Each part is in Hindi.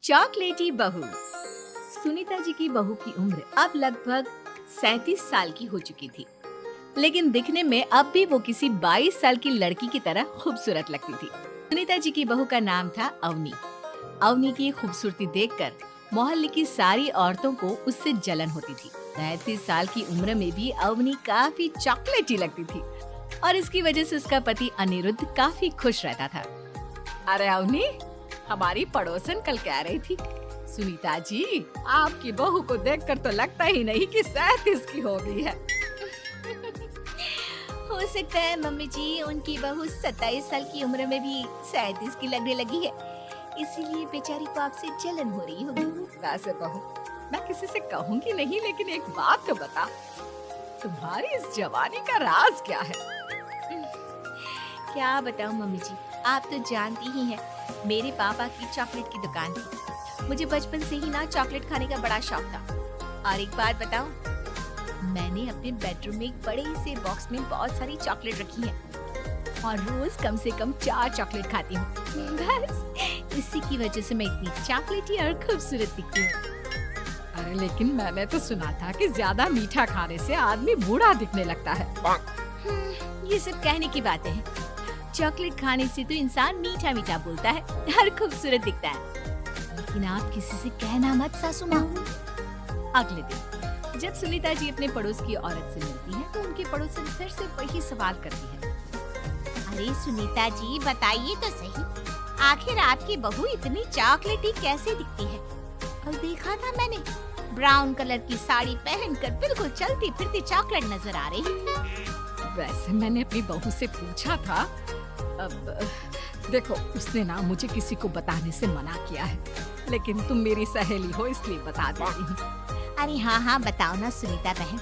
चॉकलेटी बहू। सुनीता जी की बहू की उम्र अब लगभग 37 साल की हो चुकी थी, लेकिन दिखने में अब भी वो किसी 22 साल की लड़की की तरह खूबसूरत लगती थी। सुनीता जी की बहू का नाम था अवनी। अवनी की खूबसूरती देखकर मोहल्ले की सारी औरतों को उससे जलन होती थी। 37 साल की उम्र में भी अवनी काफी चॉकलेटी लगती थी और इसकी वजह से उसका पति अनिरुद्ध काफी खुश रहता था। अरे अवनी, हमारी पड़ोसन कल कह रही थी, सुनीता जी आपकी बहू को देखकर तो लगता ही नहीं कि 37 की हो गई है। हो सकता है मम्मी जी उनकी बहू 27 साल की उम्र में भी 37 की लगने लगी है, इसीलिए बेचारी को आपसे जलन हो रही होगी। वैसे बहू, मैं किसी से कहूंगी नहीं, लेकिन एक बात तो बता, तुम्हारी इस जवानी का राज क्या है? क्या बताऊं मम्मी जी, आप तो जानती ही हैं, मेरे पापा की चॉकलेट की दुकान थी। मुझे बचपन से ही ना चॉकलेट खाने का बड़ा शौक था। और एक बात बताऊं, मैंने अपने बेडरूम में एक बड़े से बॉक्स में बहुत सारी चॉकलेट रखी है और रोज कम से कम 4 चॉकलेट खाती हूँ। बस इसी की वजह से मैं इतनी चॉकलेटी और खूबसूरत दिखती हूँ। अरे लेकिन मैंने तो सुना था कि ज्यादा मीठा खाने से आदमी बूढ़ा दिखने लगता है। ये सब कहने की बातें हैं। चॉकलेट खाने से तो इंसान मीठा मीठा बोलता है और खूबसूरत दिखता है। लेकिन आप किसी से कहना मत सासू माँ। अगले दिन जब सुनीता जी अपने पड़ोस की औरत से मिलती है तो उनकी पड़ोसन फिर से वही सवाल करती है। अरे सुनीता जी बताइए तो सही, आखिर आपकी बहू इतनी चॉकलेटी कैसे दिखती है? कल देखा था मैंने, ब्राउन कलर की साड़ी पहनकर बिल्कुल चलती फिरती चॉकलेट नजर आ रही थी। वैसे मैंने अपनी बहू से पूछा था, अब देखो उसने ना मुझे किसी को बताने से मना किया है, लेकिन तुम मेरी सहेली हो इसलिए बता देती हूँ। अरे हाँ हाँ बताओ ना सुनीता बहन,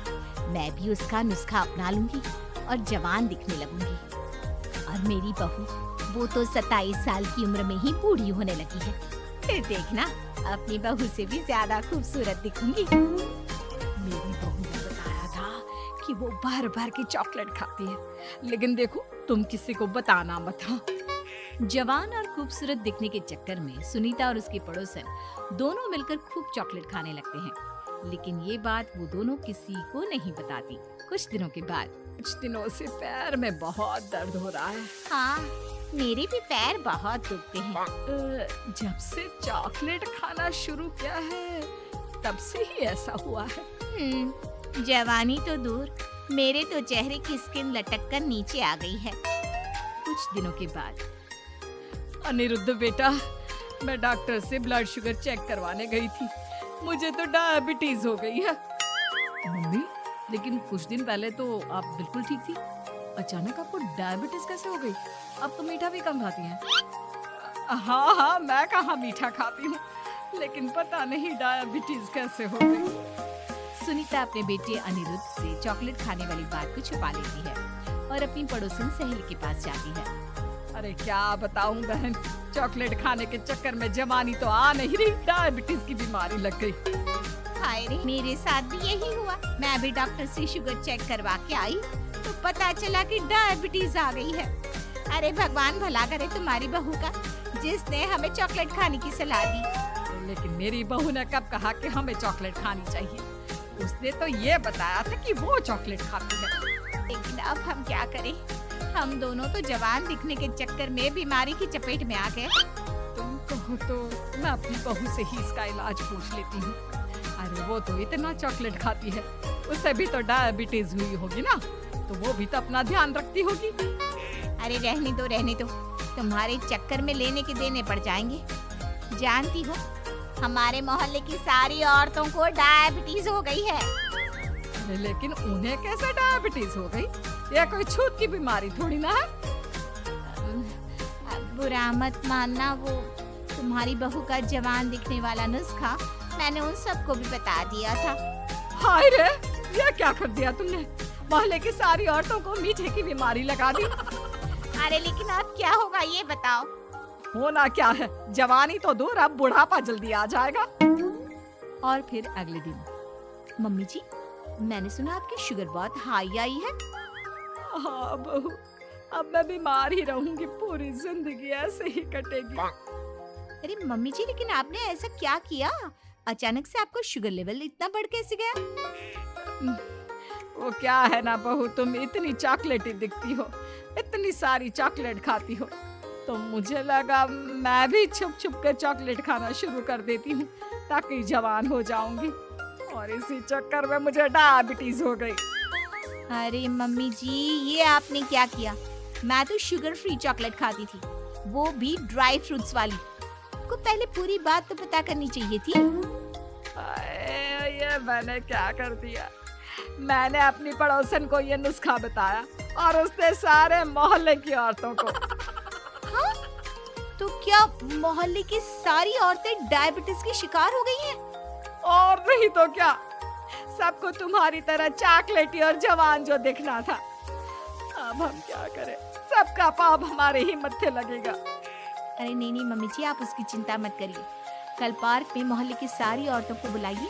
मैं भी उसका नुस्खा अपना लूंगी और जवान दिखने लगूंगी। और मेरी बहू वो तो 27 साल की उम्र में ही बूढ़ी होने लगी है, फिर देखना अपनी बहू से भी ज्यादा खूबसूरत दिखूंगी। मेरी बहू ने बताया था कि वो भर भर के चॉकलेट खाती है, लेकिन देखो तुम किसी को बताना मत। हाँ। जवान और खूबसूरत दिखने के चक्कर में सुनीता और उसकी पड़ोसन दोनों मिलकर खूब चॉकलेट खाने लगते हैं, लेकिन ये बात वो दोनों किसी को नहीं बताती। कुछ दिनों के बाद, कुछ दिनों से पैर में बहुत दर्द हो रहा है। हाँ, मेरे भी पैर बहुत दुखते हैं। जब से चॉकलेट खाना शुरू किया है तब से ही ऐसा हुआ है। जवानी तो दूर, मेरे तो चेहरे की स्किन लटक कर नीचे आ गई है। कुछ दिनों के बाद, अनिरुद्ध बेटा, मैं डॉक्टर से ब्लड शुगर चेक करवाने गई थी, मुझे तो डायबिटीज हो गई है। मम्मी, लेकिन कुछ दिन पहले तो आप बिल्कुल ठीक थी, अचानक आपको डायबिटीज कैसे हो गई? अब तो मीठा भी कम खाती हैं। हाँ हाँ, मैं कहाँ मीठा खाती हूँ, लेकिन पता नहीं डायबिटीज कैसे हो गई। सुनीता अपने बेटे अनिरुद्ध से चॉकलेट खाने वाली बात को छुपा लेती है और अपनी पड़ोसन सहेली के पास जाती है। अरे क्या बताऊं बहन, चॉकलेट खाने के चक्कर में जवानी तो आ नहीं रही, डायबिटीज की बीमारी लग गई। हाय रे, मेरे साथ भी यही हुआ। मैं भी डॉक्टर से शुगर चेक करवा के आई तो पता चला कि डायबिटीज आ गई है। अरे भगवान भला करे तुम्हारी बहू का, जिसने हमें चॉकलेट खाने की सलाह दी। लेकिन मेरी बहू ने कब कहा कि हमें चॉकलेट खानी चाहिए? उसने तो ये बताया था कि वो चॉकलेट खाती है। लेकिन अब हम क्या करें, हम दोनों तो जवान दिखने के चक्कर में बीमारी की चपेट में आ गए। तुम कहो तो मैं अपनी बहू से ही इसका इलाज पूछ लेती हूँ। अरे वो तो इतना चॉकलेट खाती है, उसे भी तो डायबिटीज हुई होगी ना, तो वो भी तो अपना ध्यान रखती होगी। अरे रहने दो, तुम्हारे चक्कर में लेने के देने पड़ जाएंगे। जानती हो, हमारे मोहल्ले की सारी औरतों को डायबिटीज हो गई है। लेकिन उन्हें कैसे डायबिटीज हो गई? यह कोई छूत की बीमारी थोड़ी ना है। बुरा मत मानना, वो तुम्हारी बहू का जवान दिखने वाला नुस्खा मैंने उन सबको भी बता दिया था। हाय रे, यह क्या कर दिया तुमने? मोहल्ले की सारी औरतों को मीठे की बीमारी लगा दी। अरे लेकिन अब क्या होगा ये बताओ। होना क्या है, जवानी तो दूर, अब बुढ़ापा जल्दी आ जाएगा। और फिर अगले दिन, मम्मी जी, मैंने सुना आपकी शुगर बहुत हाई आई है। हाँ बहू, अब मैं बीमार ही रहूंगी, पूरी जिंदगी ऐसे ही कटेगी। अरे मम्मी जी, लेकिन आपने ऐसा क्या किया? अचानक से आपको शुगर लेवल इतना बढ़ कैसे गया? वो क्या है ना बहू, तुम इतनी चॉकलेटी दिखती हो, इतनी सारी चॉकलेट खाती हो, तो मुझे लगा मैं भी छुप छुप कर चॉकलेट खाना शुरू कर देती हूँ ताकि जवान हो जाऊंगी, और इसी चक्कर में मुझे डायबिटीज हो गई। अरे मम्मी जी, ये आपने क्या किया? मैं तो शुगर फ्री चॉकलेट खाती थी, वो भी ड्राई फ्रूट्स वाली। आपको पहले पूरी बात तो पता करनी चाहिए थी। ये मैंने क्या कर दिया? मैंने अपनी पड़ोसन को ये नुस्खा बताया और उसने सारे मोहल्ले की औरतों को। हाँ? तो क्या मोहल्ले की सारी औरतें डायबिटीज की शिकार हो गई हैं? और नहीं तो क्या, सबको तुम्हारी तरह चॉकलेटी और जवान जो दिखना था। अब हम क्या करें, सबका पाप हमारे ही मत्थे लगेगा। अरे नहीं नहीं मम्मी जी, आप उसकी चिंता मत करिए। कल पार्क में मोहल्ले की सारी औरतों को बुलाइए,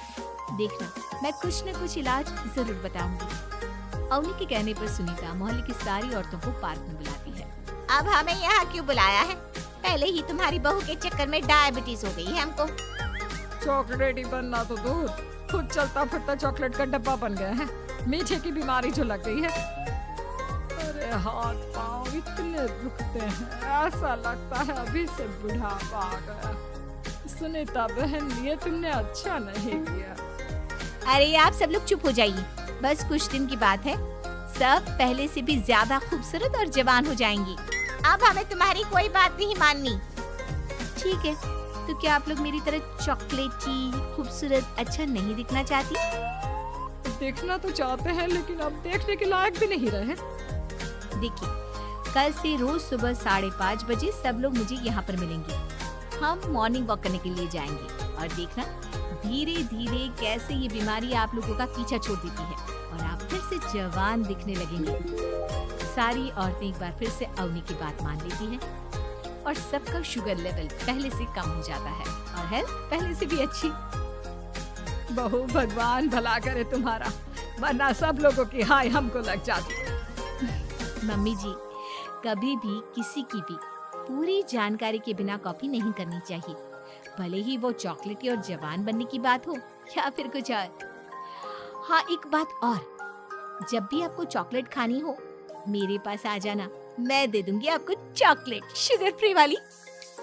देखना मैं कुछ न कुछ इलाज जरूर बताऊंगी। अवनी के कहने पर सुनीता मोहल्ले की सारी औरतों को पार्क में बुलाती है। अब हमें यहाँ क्यों बुलाया है? पहले ही तुम्हारी बहू के चक्कर में डायबिटीज हो गई है हमको। चॉकलेट ही बनना तो दूर, खुद चलता फिरता चॉकलेट का डब्बा बन गया है। मीठे की बीमारी जो लग गई है। अरे हाथ पाँव इतने दुखते हैं, ऐसा लगता है अभी से बुढ़ापा आ गया। सुनीता बहन, ये तुमने अच्छा नहीं किया। अरे आप सब लोग चुप हो जाइए, बस कुछ दिन की बात है, सब पहले से भी ज्यादा खूबसूरत और जवान हो जाएंगी। अब हमें तुम्हारी कोई बात नहीं माननी। ठीक है, तो क्या आप लोग मेरी तरह चॉकलेटी खूबसूरत अच्छा नहीं दिखना चाहती? देखना तो चाहते हैं, लेकिन अब देखने के लायक भी नहीं रहे। देखिए, कल से रोज सुबह 5:30 बजे सब लोग मुझे यहाँ पर मिलेंगे। हम मॉर्निंग वॉक करने के लिए जाएंगे, और देखना धीरे धीरे कैसे ये बीमारी आप लोगों का पीछा छोड़ देती है और आप फिर से जवान दिखने लगेंगे। सारी औरतें एक बार फिर से अवनी की बात मान लेती हैं और सबका शुगर लेवल पहले से कम हो जाता है और हेल्थ पहले से भी अच्छी। बहू, भगवान भला करे तुम्हारा, वरना सब लोगों की हाय हमको लग जाती। मम्मी जी, कभी भी किसी की भी पूरी जानकारी के बिना कॉपी नहीं करनी चाहिए, भले ही वो चॉकलेटी और जवान बनने की बात हो या फिर कुछ और। हाँ, एक बात और, जब भी आपको चॉकलेट खानी हो मेरे पास आ जाना, मैं दे दूंगी आपको चॉकलेट शुगर फ्री वाली।